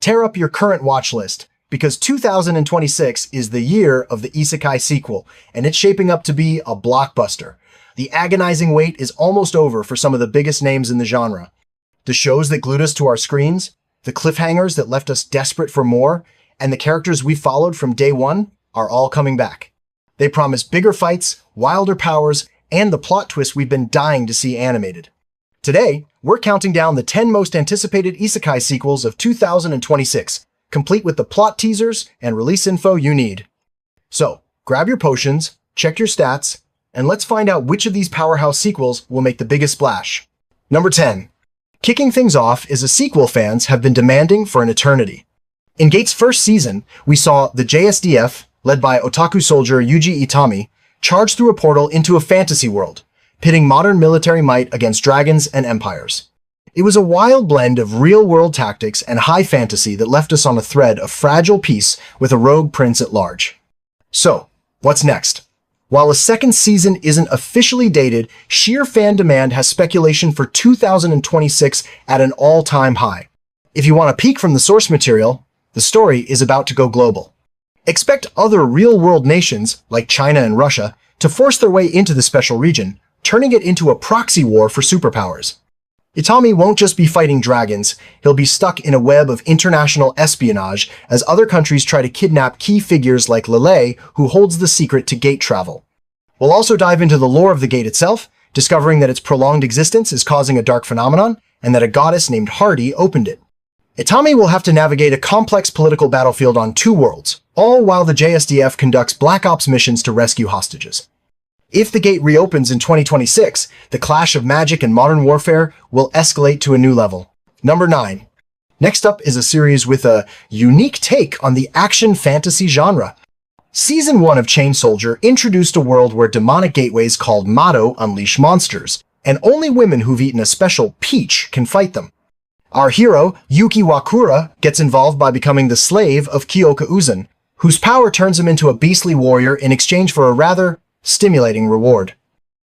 Tear up your current watch list, because 2026 is the year of the Isekai sequel, and it's shaping up to be a blockbuster. The agonizing wait is almost over for some of the biggest names in the genre. The shows that glued us to our screens, the cliffhangers that left us desperate for more, and the characters we followed from day one are all coming back. They promise bigger fights, wilder powers, and the plot twists we've been dying to see animated. Today, we're counting down the 10 most anticipated Isekai sequels of 2026, complete with the plot teasers and release info you need. So, grab your potions, check your stats, and let's find out which of these powerhouse sequels will make the biggest splash. Number 10. Kicking things off is a sequel fans have been demanding for an eternity. In Gate's first season, we saw the JSDF, led by otaku soldier Yuji Itami, charge through a portal into a fantasy world, pitting modern military might against dragons and empires. It was a wild blend of real-world tactics and high fantasy that left us on a thread of fragile peace with a rogue prince at large. So, what's next? While a second season isn't officially dated, sheer fan demand has speculation for 2026 at an all-time high. If you want a peek from the source material, the story is about to go global. Expect other real-world nations, like China and Russia, to force their way into the special region, turning it into a proxy war for superpowers. Itami won't just be fighting dragons, he'll be stuck in a web of international espionage as other countries try to kidnap key figures like Lele, who holds the secret to gate travel. We'll also dive into the lore of the gate itself, discovering that its prolonged existence is causing a dark phenomenon, and that a goddess named Hardy opened it. Itami will have to navigate a complex political battlefield on two worlds, all while the JSDF conducts Black Ops missions to rescue hostages. If the gate reopens in 2026, the clash of magic and modern warfare will escalate to a new level. Number 9. Next up is a series with a unique take on the action fantasy genre. Season 1 of Chain Soldier introduced a world where demonic gateways called Mado unleash monsters, and only women who've eaten a special peach can fight them. Our hero, Yuki Wakura, gets involved by becoming the slave of Kyoka Uzan, whose power turns him into a beastly warrior in exchange for a rather stimulating reward.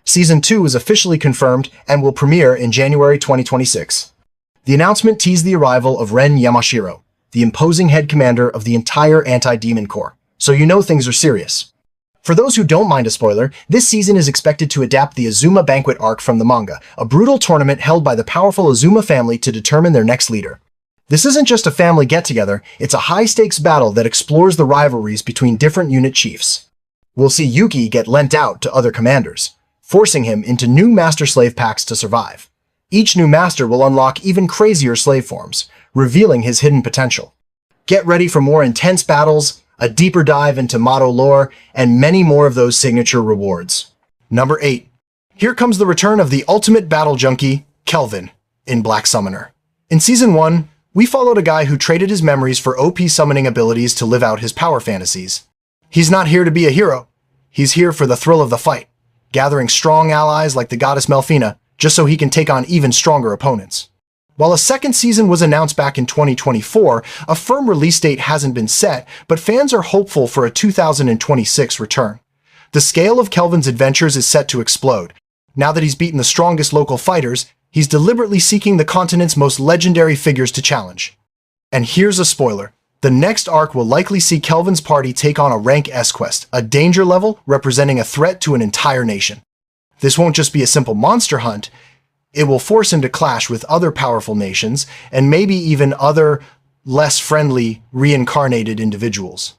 Season 2 is officially confirmed and will premiere in January 2026. The announcement teased the arrival of Ren Yamashiro, the imposing head commander of the entire Anti-Demon Corps, so you know things are serious. For those who don't mind a spoiler, this season is expected to adapt the Azuma Banquet arc from the manga, a brutal tournament held by the powerful Azuma family to determine their next leader. This isn't just a family get-together, it's a high-stakes battle that explores the rivalries between different unit chiefs. We'll see Yuki get lent out to other commanders, forcing him into new master-slave pacts to survive. Each new master will unlock even crazier slave forms, revealing his hidden potential. Get ready for more intense battles, a deeper dive into Mado lore, and many more of those signature rewards. Number 8. Here comes the return of the ultimate battle junkie, Kelvin, in Black Summoner. In Season 1, we followed a guy who traded his memories for OP summoning abilities to live out his power fantasies. He's not here to be a hero. He's here for the thrill of the fight, gathering strong allies like the goddess Melfina, just so he can take on even stronger opponents. While a second season was announced back in 2024, a firm release date hasn't been set, but fans are hopeful for a 2026 return. The scale of Kelvin's adventures is set to explode. Now that he's beaten the strongest local fighters, he's deliberately seeking the continent's most legendary figures to challenge. And here's a spoiler. The next arc will likely see Kelvin's party take on a rank S quest, a danger level representing a threat to an entire nation. This won't just be a simple monster hunt, it will force him to clash with other powerful nations, and maybe even other, less friendly, reincarnated individuals.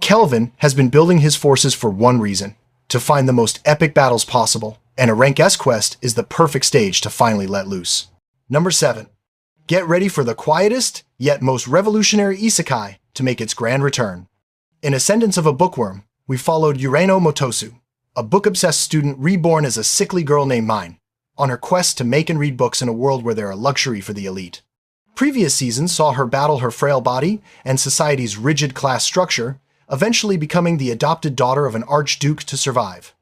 Kelvin has been building his forces for one reason, to find the most epic battles possible, and a rank S quest is the perfect stage to finally let loose. Number 7. Get ready for the quietest, yet most revolutionary isekai to make its grand return. In Ascendance of a Bookworm, we followed Ureno Motosu, a book-obsessed student reborn as a sickly girl named Mine, on her quest to make and read books in a world where they're a luxury for the elite. Previous seasons saw her battle her frail body and society's rigid class structure, eventually becoming the adopted daughter of an archduke to survive.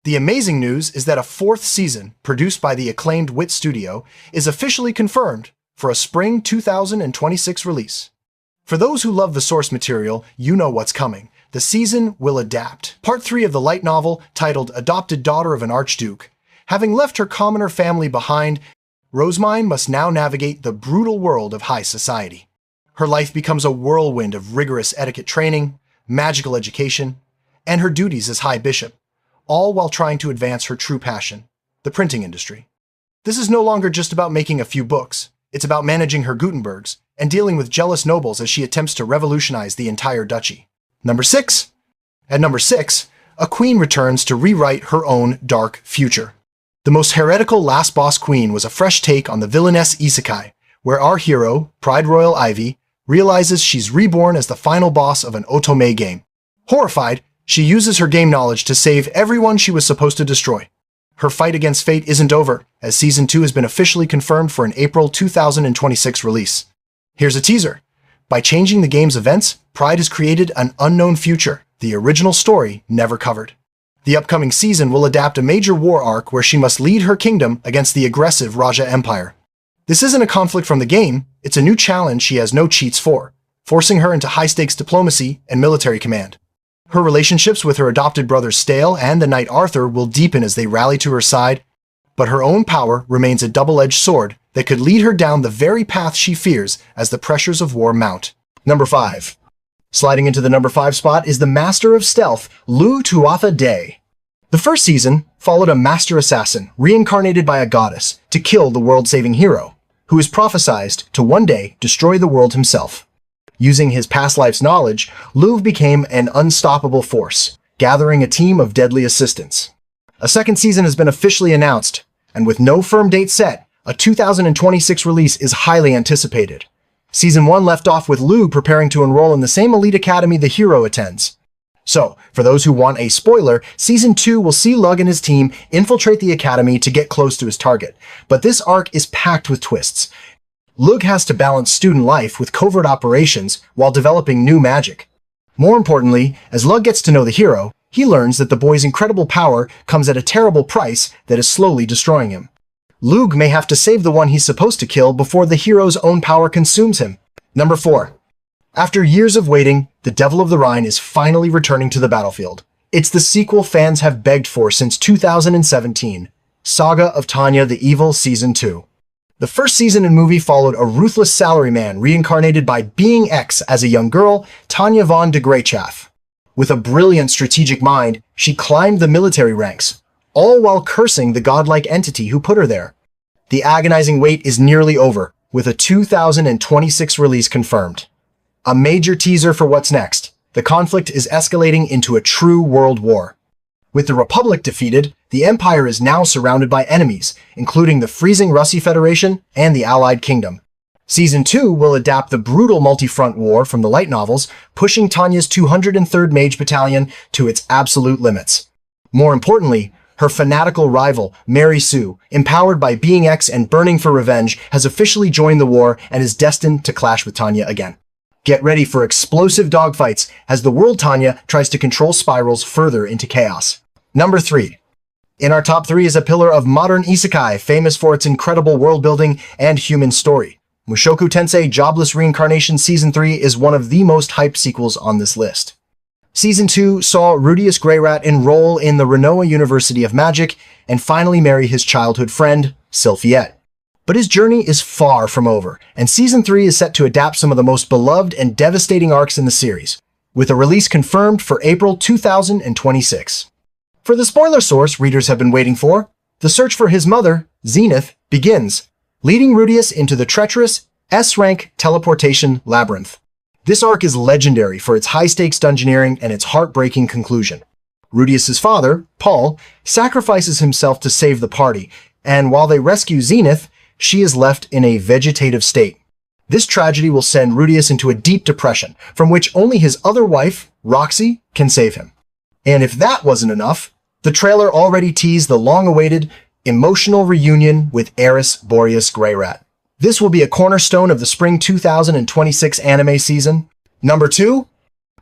The amazing news is that a 4th season, produced by the acclaimed Wit Studio, is officially confirmed for a spring 2026 release. For those who love the source material, you know what's coming. The season will adapt. Part 3 of the light novel, titled Adopted Daughter of an Archduke. Having left her commoner family behind, Rosemine must now navigate the brutal world of high society. Her life becomes a whirlwind of rigorous etiquette training, magical education, and her duties as High Bishop, all while trying to advance her true passion, the printing industry. This is no longer just about making a few books. It's about managing her Gutenbergs and dealing with jealous nobles as she attempts to revolutionize the entire duchy. Number 6. At number 6, a queen returns to rewrite her own dark future. The most heretical Last Boss Queen was a fresh take on the villainess isekai, where our hero, Pride Royal Ivy, realizes she's reborn as the final boss of an otome game. Horrified, she uses her game knowledge to save everyone she was supposed to destroy. Her fight against fate isn't over, as Season 2 has been officially confirmed for an April 2026 release. Here's a teaser. By changing the game's events, Pride has created an unknown future the original story never covered. The upcoming season will adapt a major war arc where she must lead her kingdom against the aggressive Raja Empire. This isn't a conflict from the game, it's a new challenge she has no cheats for, forcing her into high-stakes diplomacy and military command. Her relationships with her adopted brother Stale and the Knight Arthur will deepen as they rally to her side, but her own power remains a double-edged sword that could lead her down the very path she fears as the pressures of war mount. Number 5. Sliding into the number 5 spot is the Master of Stealth, Lu Tuatha Dé. The first season followed a master assassin reincarnated by a goddess to kill the world-saving hero, who is prophesized to one day destroy the world himself. Using his past life's knowledge, Lu became an unstoppable force, gathering a team of deadly assistants. A second season has been officially announced, and with no firm date set, a 2026 release is highly anticipated. Season 1 left off with Lu preparing to enroll in the same elite academy the hero attends. So, for those who want a spoiler, Season 2 will see Lug and his team infiltrate the academy to get close to his target. But this arc is packed with twists. Lug has to balance student life with covert operations while developing new magic. More importantly, as Lug gets to know the hero, he learns that the boy's incredible power comes at a terrible price that is slowly destroying him. Lug may have to save the one he's supposed to kill before the hero's own power consumes him. Number 4. After years of waiting, The Devil of the Rhine is finally returning to the battlefield. It's the sequel fans have begged for since 2017, Saga of Tanya the Evil Season 2. The first season and movie followed a ruthless salaryman reincarnated by Being X as a young girl, Tanya von de Greychaff. With a brilliant strategic mind, she climbed the military ranks, all while cursing the godlike entity who put her there. The agonizing wait is nearly over, with a 2026 release confirmed. A major teaser for what's next. The conflict is escalating into a true world war. With the Republic defeated, the Empire is now surrounded by enemies, including the freezing Russi Federation and the Allied Kingdom. Season 2 will adapt the brutal multi-front war from the light novels, pushing Tanya's 203rd Mage Battalion to its absolute limits. More importantly, her fanatical rival, Mary Sue, empowered by Being X and burning for revenge, has officially joined the war and is destined to clash with Tanya again. Get ready for explosive dogfights as the world Tanya tries to control spirals further into chaos. Number 3. In our top 3 is a pillar of modern isekai famous for its incredible world building and human story. Mushoku Tensei Jobless Reincarnation Season 3 is one of the most hyped sequels on this list. Season 2 saw Rudius Greyrat enroll in the Renoa University of Magic and finally marry his childhood friend, Sylphiette. But his journey is far from over, and Season 3 is set to adapt some of the most beloved and devastating arcs in the series, with a release confirmed for April 2026. For the spoiler source readers have been waiting for, the search for his mother, Zenith, begins, leading Rudius into the treacherous S-rank teleportation labyrinth. This arc is legendary for its high-stakes dungeoneering and its heartbreaking conclusion. Rudius's father, Paul, sacrifices himself to save the party, and while they rescue Zenith, she is left in a vegetative state. This tragedy will send Rudius into a deep depression, from which only his other wife, Roxy, can save him. And if that wasn't enough, the trailer already teased the long-awaited, emotional reunion with Eris Boreas Greyrat. This will be a cornerstone of the spring 2026 anime season. Number 2.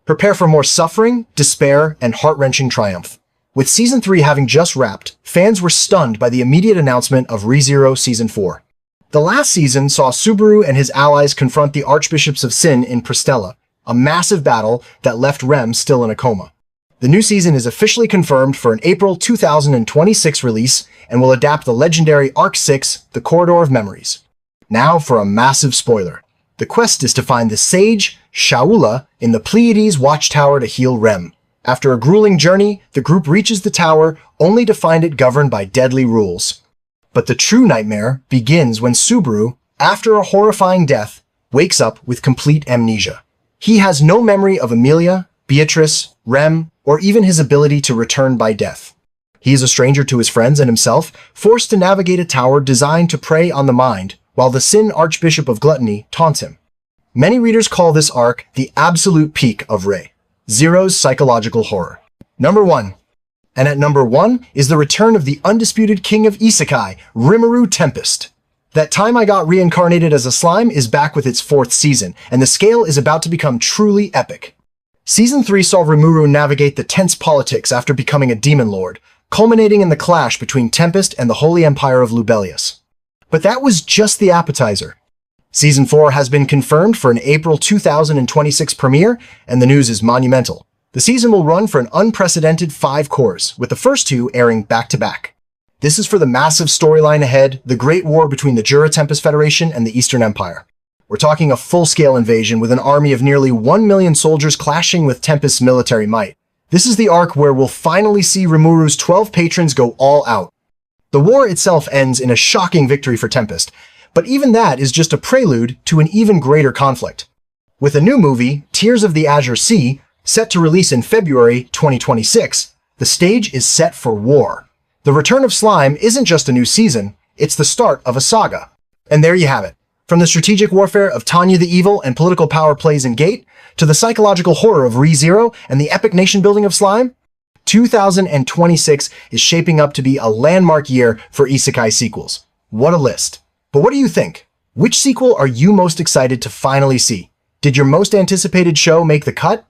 Prepare for more suffering, despair, and heart-wrenching triumph. With Season 3 having just wrapped, fans were stunned by the immediate announcement of ReZero Season 4. The last season saw Subaru and his allies confront the Archbishops of Sin in Pristella, a massive battle that left Rem still in a coma. The new season is officially confirmed for an April 2026 release and will adapt the legendary Arc 6, The Corridor of Memories. Now for a massive spoiler. The quest is to find the sage, Shaula, in the Pleiades watchtower to heal Rem. After a grueling journey, the group reaches the tower, only to find it governed by deadly rules. But the true nightmare begins when Subaru, after a horrifying death, wakes up with complete amnesia. He has no memory of Amelia, Beatrice, Rem, or even his ability to return by death. He is a stranger to his friends and himself, forced to navigate a tower designed to prey on the mind, while the Sin Archbishop of Gluttony taunts him. Many readers call this arc the absolute peak of Rei Zero's psychological horror. Number 1. And at number 1 is the return of the undisputed king of Isekai, Rimuru Tempest. That Time I Got Reincarnated as a Slime is back with its 4th season, and the scale is about to become truly epic. Season 3 saw Rimuru navigate the tense politics after becoming a demon lord, culminating in the clash between Tempest and the Holy Empire of Lubelius. But that was just the appetizer. Season 4 has been confirmed for an April 2026 premiere, and the news is monumental. The season will run for an unprecedented 5 cours, with the first 2 airing back-to-back. This is for the massive storyline ahead, the great war between the Jura Tempest Federation and the Eastern Empire. We're talking a full-scale invasion with an army of nearly 1 million soldiers clashing with Tempest's military might. This is the arc where we'll finally see Rimuru's 12 patrons go all out. The war itself ends in a shocking victory for Tempest, but even that is just a prelude to an even greater conflict. With a new movie, Tears of the Azure Sea, set to release in February 2026, the stage is set for war. The Return of Slime isn't just a new season, it's the start of a saga. And there you have it. From the strategic warfare of Tanya the Evil and political power plays in Gate, to the psychological horror of ReZero and the epic nation building of Slime, 2026 is shaping up to be a landmark year for isekai sequels. What a list. But what do you think? Which sequel are you most excited to finally see? Did your most anticipated show make the cut?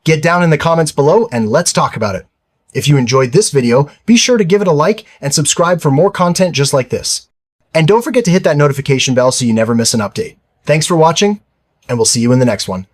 Get down in the comments below and let's talk about it. If you enjoyed this video, be sure to give it a like and subscribe for more content just like this. And don't forget to hit that notification bell so you never miss an update. Thanks for watching, and we'll see you in the next one.